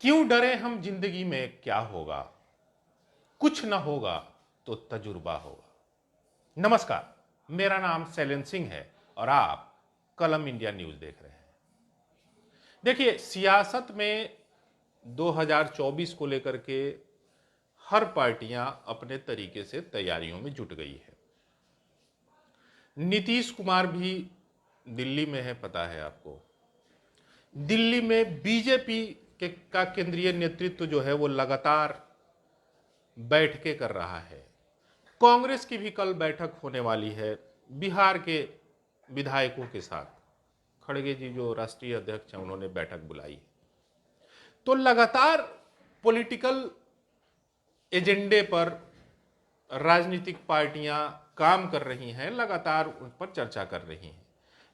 क्यों डरे हम, जिंदगी में क्या होगा, कुछ ना होगा तो तजुर्बा होगा। नमस्कार, मेरा नाम शैलेंद्र सिंह है और आप कलम इंडिया न्यूज देख रहे हैं। देखिए, सियासत में 2024 को लेकर के हर पार्टियां अपने तरीके से तैयारियों में जुट गई है। नीतीश कुमार भी दिल्ली में है, पता है आपको। दिल्ली में बीजेपी का केंद्रीय नेतृत्व जो है वो लगातार बैठकें कर रहा है। कांग्रेस की भी कल बैठक होने वाली है बिहार के विधायकों के साथ। खड़गे जी जो राष्ट्रीय अध्यक्ष हैं उन्होंने बैठक बुलाई। तो लगातार पॉलिटिकल एजेंडे पर राजनीतिक पार्टियां काम कर रही हैं, लगातार उन पर चर्चा कर रही हैं।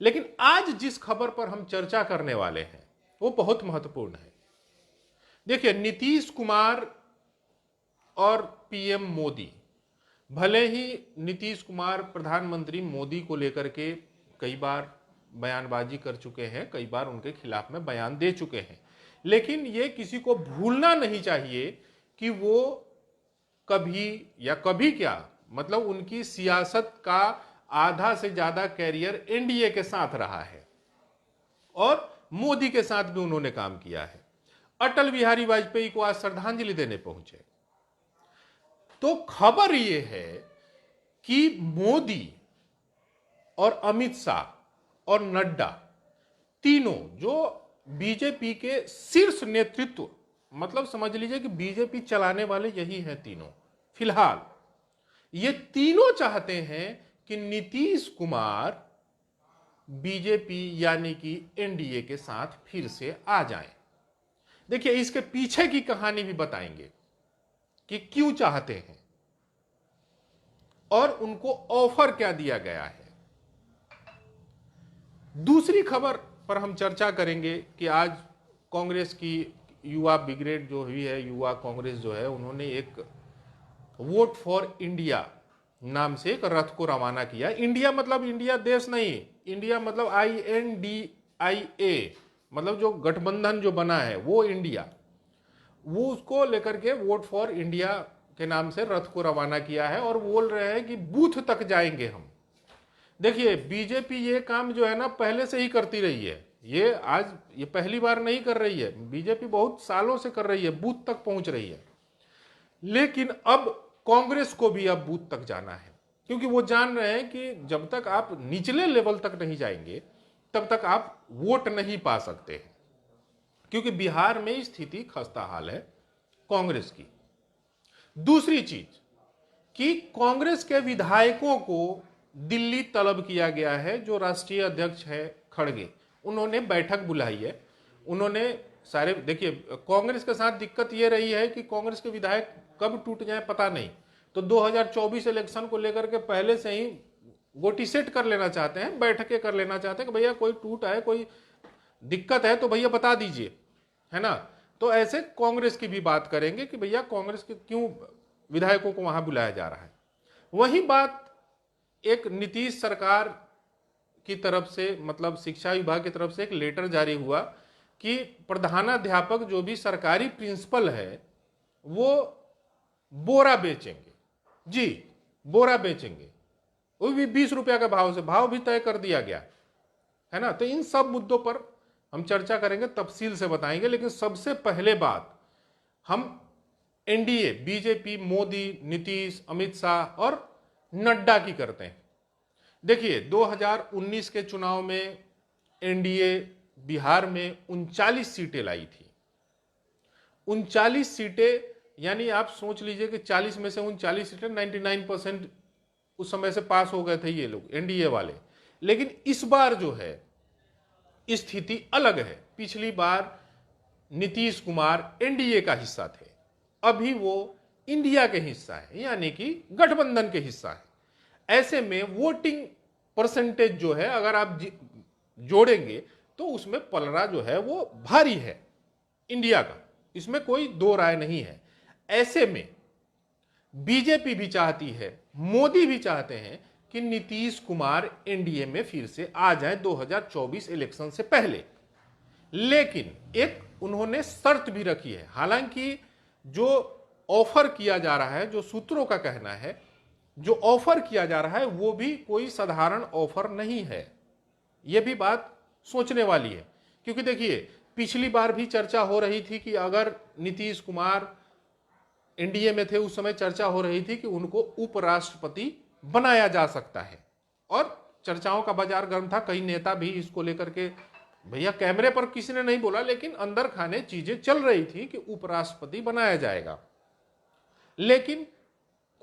लेकिन आज जिस खबर पर हम चर्चा करने वाले हैं वो बहुत महत्वपूर्ण है। देखिए, नीतीश कुमार और पीएम मोदी, भले ही नीतीश कुमार प्रधानमंत्री मोदी को लेकर के कई बार बयानबाजी कर चुके हैं, कई बार उनके खिलाफ में बयान दे चुके हैं, लेकिन ये किसी को भूलना नहीं चाहिए कि वो कभी या कभी क्या, मतलब उनकी सियासत का आधा से ज्यादा कैरियर एनडीए के साथ रहा है और मोदी के साथ भी उन्होंने काम किया है। अटल बिहारी वाजपेयी को आज श्रद्धांजलि देने पहुंचे। तो खबर यह है कि मोदी और अमित शाह और नड्डा तीनों जो बीजेपी के शीर्ष नेतृत्व, मतलब समझ लीजिए कि बीजेपी चलाने वाले यही हैं तीनों फिलहाल, ये तीनों चाहते हैं कि नीतीश कुमार बीजेपी यानी कि एनडीए के साथ फिर से आ जाएं। देखिए, इसके पीछे की कहानी भी बताएंगे कि क्यों चाहते हैं और उनको ऑफर क्या दिया गया है। दूसरी खबर पर हम चर्चा करेंगे कि आज कांग्रेस की युवा ब्रिगेड जो हुई है, युवा कांग्रेस जो है, उन्होंने एक वोट फॉर इंडिया नाम से एक रथ को रवाना किया। इंडिया मतलब इंडिया देश नहीं, इंडिया मतलब INDIA, मतलब जो गठबंधन जो बना है वो इंडिया, वो उसको लेकर के वोट फॉर इंडिया के नाम से रथ को रवाना किया है और बोल रहे हैं कि बूथ तक जाएंगे हम। देखिए, बीजेपी ये काम जो है ना पहले से ही करती रही है, ये पहली बार नहीं कर रही है। बीजेपी बहुत सालों से कर रही है, बूथ तक पहुंच रही है। लेकिन अब कांग्रेस को भी अब बूथ तक जाना है, क्योंकि वो जान रहे हैं कि जब तक आप निचले लेवल तक नहीं जाएंगे तब तक आप वोट नहीं पा सकते हैं, क्योंकि बिहार में स्थिति खस्ता हाल है कांग्रेस की। दूसरी चीज कि कांग्रेस के विधायकों को दिल्ली तलब किया गया है। जो राष्ट्रीय अध्यक्ष है खड़गे, उन्होंने बैठक बुलाई है। उन्होंने सारे, देखिए कांग्रेस के साथ दिक्कत यह रही है कि कांग्रेस के विधायक कब टूट जाए पता नहीं, तो 2024 इलेक्शन को लेकर के पहले से ही गोटी सेट कर लेना चाहते हैं, बैठकें कर लेना चाहते हैं कि भैया कोई टूट है, कोई दिक्कत है तो भैया बता दीजिए, है ना। तो ऐसे कांग्रेस की भी बात करेंगे कि भैया कांग्रेस के क्यों विधायकों को वहां बुलाया जा रहा है। वही बात एक नीतीश सरकार की तरफ से, मतलब शिक्षा विभाग की तरफ से एक लेटर जारी हुआ कि प्रधानाध्यापक जो भी सरकारी प्रिंसिपल है वो बोरा बेचेंगे। जी, बोरा बेचेंगे, वो भी 20 रुपया के भाव से, भाव भी तय कर दिया गया है ना। तो इन सब मुद्दों पर हम चर्चा करेंगे, तफसील से बताएंगे। लेकिन सबसे पहले बात हम एनडीए, बीजेपी, मोदी, नीतीश, अमित शाह और नड्डा की करते हैं। देखिए, 2019 के चुनाव में एनडीए बिहार में 39 सीटें लाई थी। 39 सीटें, यानी आप सोच लीजिए कि 40 में से 39 सीटें 99% उस समय से पास हो गए थे ये लोग, एनडीए वाले। लेकिन इस बार जो है स्थिति अलग है। पिछली बार नीतीश कुमार एनडीए का हिस्सा थे, अभी वो इंडिया के हिस्सा है, यानी कि गठबंधन के हिस्सा है। ऐसे में वोटिंग परसेंटेज जो है अगर आप जोड़ेंगे तो उसमें पलड़ा जो है वो भारी है इंडिया का, इसमें कोई दो राय नहीं है। ऐसे में बीजेपी भी चाहती है, मोदी भी चाहते हैं कि नीतीश कुमार एनडीए में फिर से आ जाए 2024 इलेक्शन से पहले। लेकिन एक उन्होंने शर्त भी रखी है। हालांकि जो ऑफर किया जा रहा है, जो सूत्रों का कहना है, जो ऑफर किया जा रहा है वो भी कोई साधारण ऑफर नहीं है। यह भी बात सोचने वाली है, क्योंकि देखिए पिछली बार भी चर्चा हो रही थी कि अगर नीतीश कुमार एनडीए में थे उस समय चर्चा हो रही थी कि उनको उपराष्ट्रपति बनाया जा सकता है, और चर्चाओं का बाजार गर्म था। कई नेता भी इसको लेकर के, भैया कैमरे पर किसी ने नहीं बोला, लेकिन अंदर खाने चीजें चल रही थी कि उपराष्ट्रपति बनाया जाएगा। लेकिन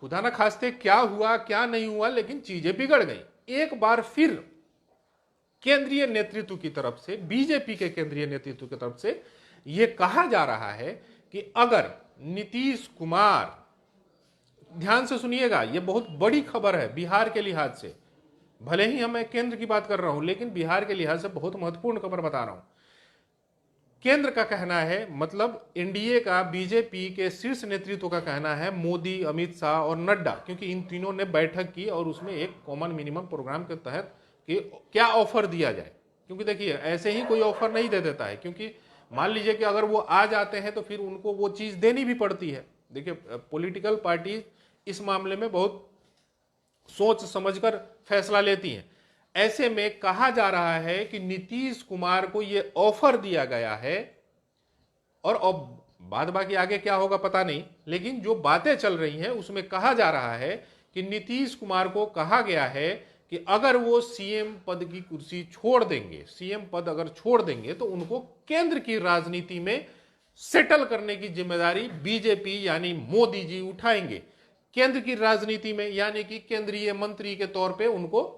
खुदा न खास्ते क्या हुआ क्या नहीं हुआ, लेकिन चीजें बिगड़ गई। एक बार फिर केंद्रीय नेतृत्व की तरफ से, बीजेपी के केंद्रीय नेतृत्व की तरफ से यह कहा जा रहा है कि अगर नीतीश कुमार, ध्यान से सुनिएगा, यह बहुत बड़ी खबर है बिहार के लिहाज से, भले ही मैं केंद्र की बात कर रहा हूं लेकिन बिहार के लिहाज से बहुत महत्वपूर्ण खबर बता रहा हूं। केंद्र का कहना है, मतलब एनडीए का, बीजेपी के शीर्ष नेतृत्व का कहना है, मोदी, अमित शाह और नड्डा, क्योंकि इन तीनों ने बैठक की और उसमें एक कॉमन मिनिमम प्रोग्राम के तहत कि क्या ऑफर दिया जाए। क्योंकि देखिए ऐसे ही कोई ऑफर नहीं दे देता है, क्योंकि मान लीजिए कि अगर वो आ जाते हैं तो फिर उनको वो चीज देनी भी पड़ती है। देखिए पॉलिटिकल पार्टी इस मामले में बहुत सोच समझकर फैसला लेती हैं। ऐसे में कहा जा रहा है कि नीतीश कुमार को यह ऑफर दिया गया है, और अब बाद बाकी आगे क्या होगा पता नहीं, लेकिन जो बातें चल रही हैं उसमें कहा जा रहा है कि नीतीश कुमार को कहा गया है कि अगर वो सीएम पद की कुर्सी छोड़ देंगे, सीएम पद अगर छोड़ देंगे तो उनको केंद्र की राजनीति में सेटल करने की जिम्मेदारी बीजेपी यानी मोदी जी उठाएंगे। केंद्र की राजनीति में यानी कि केंद्रीय मंत्री के तौर पे उनको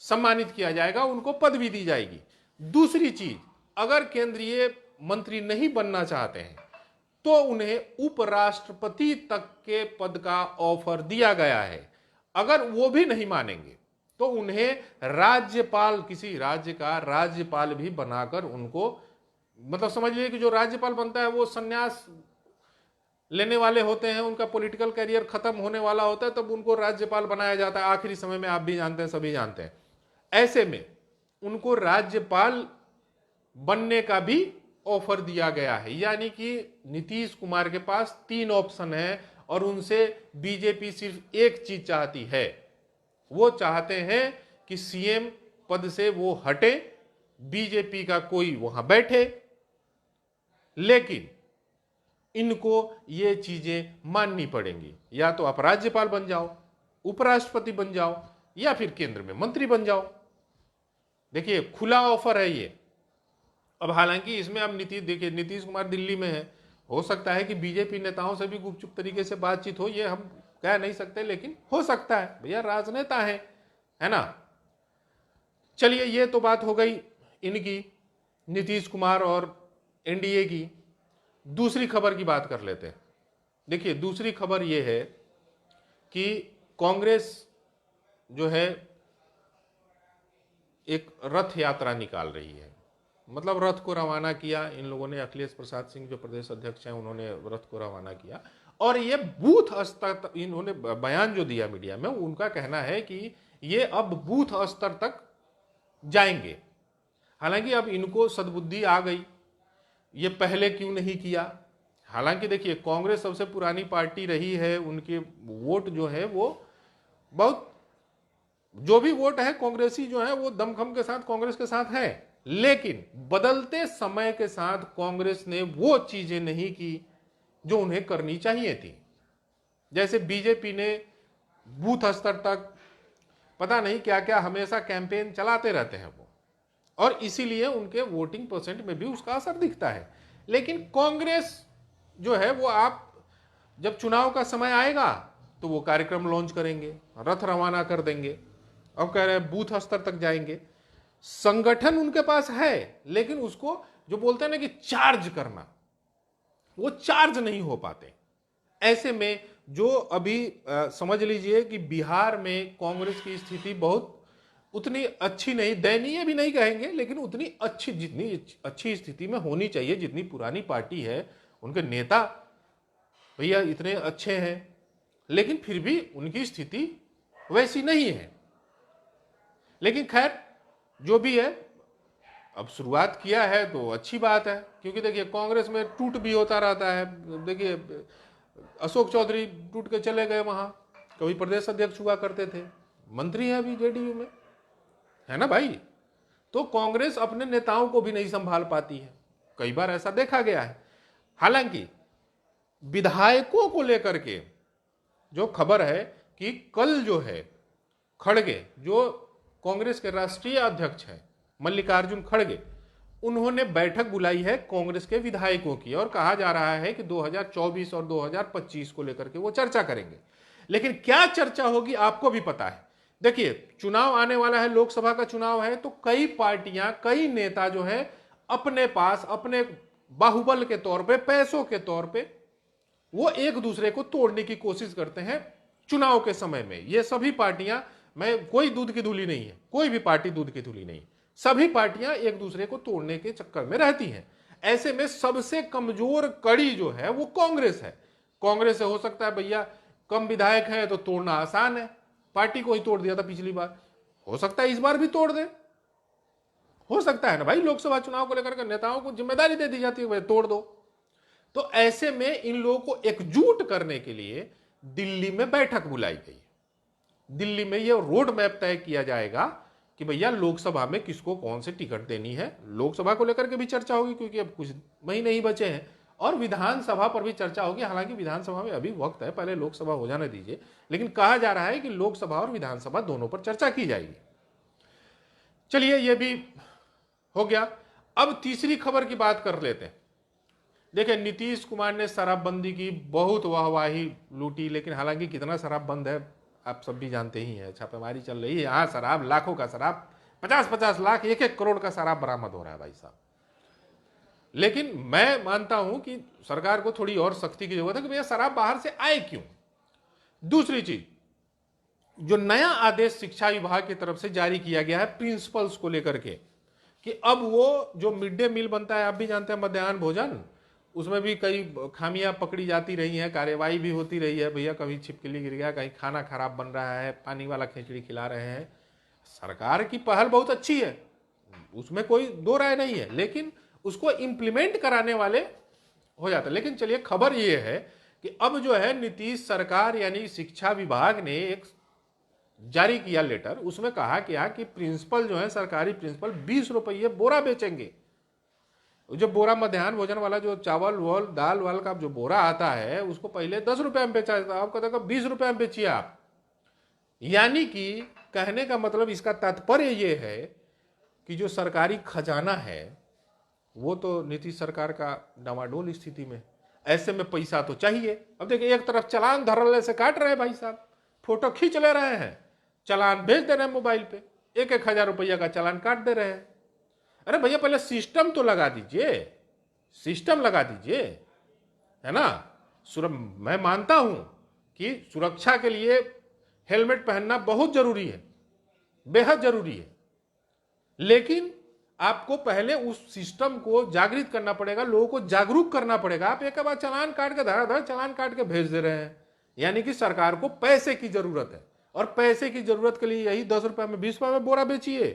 सम्मानित किया जाएगा, उनको पदवी दी जाएगी। दूसरी चीज, अगर केंद्रीय मंत्री नहीं बनना चाहते हैं तो उन्हें उपराष्ट्रपति तक के पद का ऑफर दिया गया है। अगर वो भी नहीं मानेंगे तो उन्हें राज्यपाल, किसी राज्य का राज्यपाल भी बनाकर उनको, मतलब समझ लीजिए कि जो राज्यपाल बनता है वो संन्यास लेने वाले होते हैं, उनका पॉलिटिकल करियर खत्म होने वाला होता है, तब उनको राज्यपाल बनाया जाता है आखिरी समय में। आप भी जानते हैं, सभी जानते हैं। ऐसे में उनको राज्यपाल बनने का भी ऑफर दिया गया है, यानी कि नीतीश कुमार के पास 3 ऑप्शन है और उनसे बीजेपी सिर्फ एक चीज चाहती है, वो चाहते हैं कि सीएम पद से वो हटे, बीजेपी का कोई वहां बैठे, लेकिन इनको ये चीजें माननी पड़ेंगी। या तो आप राज्यपाल बन जाओ, उपराष्ट्रपति बन जाओ, या फिर केंद्र में मंत्री बन जाओ। देखिए खुला ऑफर है ये। अब हालांकि इसमें अब देखिए नीतीश कुमार दिल्ली में है, हो सकता है कि बीजेपी नेताओं से भी गुपचुप तरीके से बातचीत हो, ये हम कह नहीं सकते, लेकिन हो सकता है, भैया राजनेता है ना। चलिए ये तो बात हो गई इनकी, नीतीश कुमार और एनडीए की। दूसरी खबर की बात कर लेते हैं। देखिए दूसरी खबर यह है कि कांग्रेस जो है एक रथ यात्रा निकाल रही है, मतलब रथ को रवाना किया इन लोगों ने। अखिलेश प्रसाद सिंह जो प्रदेश अध्यक्ष हैं उन्होंने रथ को रवाना किया, और ये बूथ स्तर तक, इन्होंने बयान जो दिया मीडिया में, उनका कहना है कि ये अब बूथ स्तर तक जाएंगे। हालांकि अब इनको सद्बुद्धि आ गई, ये पहले क्यों नहीं किया। हालांकि देखिए कांग्रेस सबसे पुरानी पार्टी रही है, उनके वोट जो है वो बहुत, जो भी वोट है कांग्रेसी जो है वो दमखम के साथ कांग्रेस के साथ है, लेकिन बदलते समय के साथ कांग्रेस ने वो चीजें नहीं की जो उन्हें करनी चाहिए थी। जैसे बीजेपी ने बूथ स्तर तक पता नहीं क्या क्या हमेशा कैंपेन चलाते रहते हैं वो, और इसीलिए उनके वोटिंग परसेंट में भी उसका असर दिखता है। लेकिन कांग्रेस जो है वो, आप जब चुनाव का समय आएगा तो वो कार्यक्रम लॉन्च करेंगे, रथ रवाना कर देंगे। अब कह रहे हैं बूथ स्तर तक जाएंगे। संगठन उनके पास है, लेकिन उसको जो बोलते हैं ना कि चार्ज करना, वो चार्ज नहीं हो पाते। ऐसे में जो अभी समझ लीजिए कि बिहार में कांग्रेस की स्थिति बहुत उतनी अच्छी नहीं, दयनीय भी नहीं कहेंगे, लेकिन उतनी अच्छी, जितनी अच्छी स्थिति में होनी चाहिए, जितनी पुरानी पार्टी है, उनके नेता भैया इतने अच्छे हैं, लेकिन फिर भी उनकी स्थिति वैसी नहीं है। लेकिन खैर जो भी है, अब शुरुआत किया है तो अच्छी बात है, क्योंकि देखिए कांग्रेस में टूट भी होता रहता है। देखिए अशोक चौधरी टूट के चले गए वहां, कभी प्रदेश अध्यक्ष हुआ करते थे, मंत्री हैं अभी जेडीयू में, है ना भाई। तो कांग्रेस अपने नेताओं को भी नहीं संभाल पाती है, कई बार ऐसा देखा गया है। हालांकि विधायकों को लेकर के जो खबर है कि कल जो है खड़गे, जो कांग्रेस के राष्ट्रीय अध्यक्ष हैं मल्लिकार्जुन खड़गे, उन्होंने बैठक बुलाई है कांग्रेस के विधायकों की, और कहा जा रहा है कि 2024 और 2025 को लेकर के वो चर्चा करेंगे। लेकिन क्या चर्चा होगी आपको भी पता है। देखिए चुनाव आने वाला है, लोकसभा का चुनाव है, तो कई पार्टियां, कई नेता जो है अपने पास अपने बाहुबल के तौर पे, पैसों के तौर पे वो एक दूसरे को तोड़ने की कोशिश करते हैं चुनाव के समय में। ये सभी पार्टियां, मैं कोई दूध की धुली नहीं है, कोई भी पार्टी दूध की धुली नहीं, सभी पार्टियां एक दूसरे को तोड़ने के चक्कर में रहती हैं। ऐसे में सबसे कमजोर कड़ी जो है वो कांग्रेस है। कांग्रेस से हो सकता है भैया कम विधायक हैं तो तोड़ना आसान है, पार्टी को ही तोड़ दिया था पिछली बार, हो सकता है इस बार भी तोड़ दे, हो सकता है ना भाई। लोकसभा चुनाव को लेकर के नेताओं को जिम्मेदारी दे दी जाती है, भाई तोड़ दो। तो ऐसे में इन लोगों को एकजुट करने के लिए दिल्ली में बैठक बुलाई गई। दिल्ली में यह रोड मैप तय किया जाएगा कि भैया लोकसभा में किसको कौन से टिकट देनी है। लोकसभा को लेकर के भी चर्चा होगी, क्योंकि अब कुछ महीने ही बचे हैं, और विधानसभा पर भी चर्चा होगी। हालांकि विधानसभा में अभी वक्त है, पहले लोकसभा हो जाने दीजिए, लेकिन कहा जा रहा है कि लोकसभा और विधानसभा दोनों पर चर्चा की जाएगी। चलिए ये भी हो गया। अब तीसरी खबर की बात कर लेते हैं। देखिए नीतीश कुमार ने शराबबंदी की बहुत वाहवाही लूटी, लेकिन हालांकि कितना शराब बंद है आप सब भी जानते ही हैं, छापेमारी चल रही है। यहाँ शराब, लाखों का शराब, 50-50 लाख, 1-1 करोड़ का शराब बरामद हो रहा है भाई साहब। लेकिन मैं मानता हूं कि सरकार को थोड़ी और सख्ती की जरूरत है कि भैया शराब बाहर से आए क्यों। दूसरी चीज, जो नया आदेश शिक्षा विभाग की तरफ से जारी किया गया है प्रिंसिपल्स को लेकर के, कि अब वो जो मिड डे मील बनता है, आप भी जानते हैं मध्याह्न भोजन, उसमें भी कई खामियां पकड़ी जाती रही हैं, कार्रवाई भी होती रही है। भैया कभी छिपकली गिर गया, कहीं खाना खराब बन रहा है, पानी वाला खिचड़ी खिला रहे हैं। सरकार की पहल बहुत अच्छी है, उसमें कोई दो राय नहीं है, लेकिन उसको इंप्लीमेंट कराने वाले हो जाते हैं। लेकिन चलिए खबर ये है कि अब जो है नीतीश सरकार यानी शिक्षा विभाग ने एक जारी किया लेटर, उसमें कहा क्या कि प्रिंसिपल जो है, सरकारी प्रिंसिपल 20 रुपये बोरा बेचेंगे। जो बोरा मध्याह्न भोजन वाला जो चावल वोल दाल वाल का जो बोरा आता है, उसको पहले 10 रुपए में बेचा जाता है, अब कहता है 20 रुपए में बेचिए आप। यानी कि कहने का मतलब, इसका तात्पर्य ये है कि जो सरकारी खजाना है वो तो नीतीश सरकार का डामाडोल स्थिति में, ऐसे में पैसा तो चाहिए। अब देखिए एक तरफ चालान धरल्ले से काट रहे हैं भाई साहब, फोटो खींच ले रहे हैं, चालान भेज दे रहे हैं मोबाइल पे, 1-1 हजार रुपया का चालान काट दे रहे हैं। अरे भैया पहले सिस्टम तो लगा दीजिए, सिस्टम लगा दीजिए, है ना। मैं मानता हूं कि सुरक्षा के लिए हेलमेट पहनना बहुत जरूरी है, बेहद जरूरी है, लेकिन आपको पहले उस सिस्टम को जागृत करना पड़ेगा, लोगों को जागरूक करना पड़ेगा। आप एक बार चालान काट के धड़ाधड़ चालान काट के भेज दे रहे हैं, यानी कि सरकार को पैसे की जरूरत है, और पैसे की जरूरत के लिए यही 10 रुपए में 20 रुपए में बोरा बेचिए,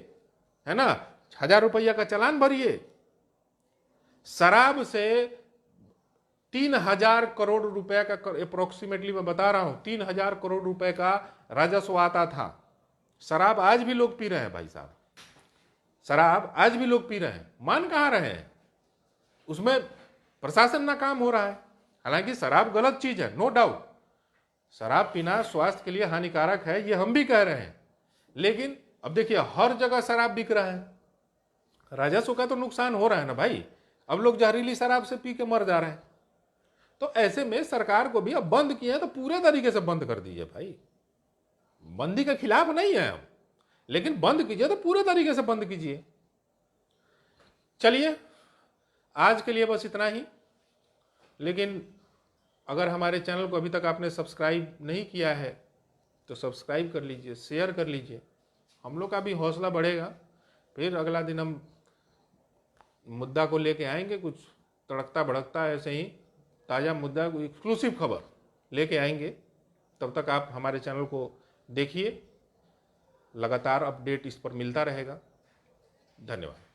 है ना, 1000 रुपया का चालान भरिए। शराब से 3000 करोड़ रुपए का अप्रोक्सीमेटली मैं बता रहा हूं, 3000 करोड़ रुपए का राजस्व आता था। शराब आज भी लोग पी रहे हैं भाई साहब, शराब आज भी लोग पी रहे हैं, मान कहां रहे हैं, उसमें प्रशासन नाकाम हो रहा है। हालांकि शराब गलत चीज है, नो डाउट, शराब पीना स्वास्थ्य के लिए हानिकारक है, ये हम भी कह रहे हैं। लेकिन अब देखिए हर जगह शराब बिक रहा है, राजस्व का तो नुकसान हो रहा है ना भाई। अब लोग जहरीली शराब से पी के मर जा रहे हैं। तो ऐसे में सरकार को भी अब बंद किए हैं तो पूरे तरीके से बंद कर दीजिए भाई। बंदी के खिलाफ नहीं है हम, लेकिन बंद कीजिए तो पूरे तरीके से बंद कीजिए। चलिए आज के लिए बस इतना ही। लेकिन अगर हमारे चैनल को अभी तक आपने सब्सक्राइब नहीं किया है तो सब्सक्राइब कर लीजिए, शेयर कर लीजिए, हम लोग का भी हौसला बढ़ेगा। फिर अगला दिन हम मुद्दा को लेके आएंगे, कुछ तड़कता भड़कता ऐसे ही ताज़ा मुद्दा, कोई एक्सक्लूसिव खबर लेके आएंगे। तब तक आप हमारे चैनल को देखिए, लगातार अपडेट इस पर मिलता रहेगा। धन्यवाद।